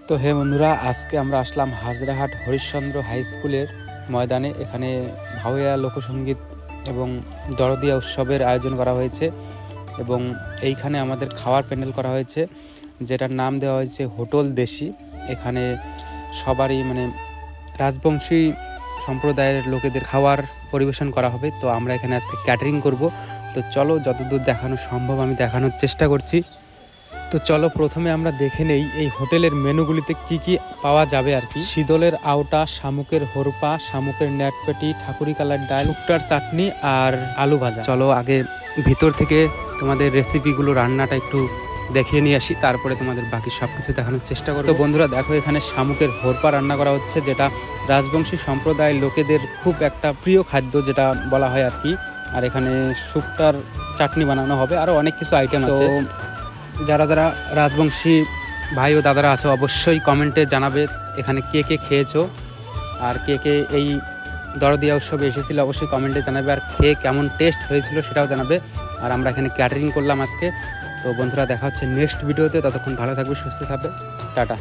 তো হে বন্ধুরা, আজকে আমরা আসলাম হাজরাহাট হরিশ্চন্দ্র হাই স্কুলের ময়দানে। এখানে ভাওয়া লোকসঙ্গীত এবং দরদিয়া উৎসবের আয়োজন করা হয়েছে এবং এইখানে আমাদের খাওয়ার প্যান্ডেল করা হয়েছে, যেটার নাম দেওয়া হয়েছে হোটেল দেশি। এখানে সবারই রাজবংশী সম্প্রদায়ের লোকেদের খাওয়ার পরিবেশন করা হবে। তো আমরা এখানে আজকে ক্যাটারিং করব। তো চলো, যতদূর দেখানো সম্ভব আমি দেখানোর চেষ্টা করছি। তো চলো, প্রথমে আমরা দেখে নেই এই হোটেলের মেনুগুলিতে কি কি পাওয়া যাবে আর কি। শীতলের আউটা, শামুকের হরপা, শামুকের নেটপেটি, ঠাকুরি কালার ডাল, শুক্তার চাটনি আর আলু ভাজা। চলো আগে ভিতর থেকে তোমাদের রেসিপিগুলো, রান্নাটা একটু দেখিয়ে নিয়ে আসি, তারপরে তোমাদের বাকি সব কিছু দেখানোর চেষ্টা করো। তো বন্ধুরা দেখো, এখানে শামুকের হরপা রান্না করা হচ্ছে, যেটা রাজবংশী সম্প্রদায়ের লোকেদের খুব একটা প্রিয় খাদ্য যেটা বলা হয় আর কি। আর এখানে শুক্তার চাটনি বানানো হবে, আরও অনেক কিছু আইটেম আছে। যারা যারা রাজবংশী ভাই ও দাদারা আছে অবশ্যই কমেন্টে জানাবে এখানে কে কে খেয়েছো, আর কে কে এই দরদিয়া উৎসবে এসেছিল অবশ্যই কমেন্টে জানাবে, আর খেয়ে কেমন টেস্ট হয়েছিল সেটাও জানাবে। আর আমরা এখানে ক্যাটারিং করলাম আজকে। তো বন্ধুরা দেখা হচ্ছে নেক্সট ভিডিওতে, ততক্ষণ ভালো থাকবে, সুস্থ থাকবে, টাটা।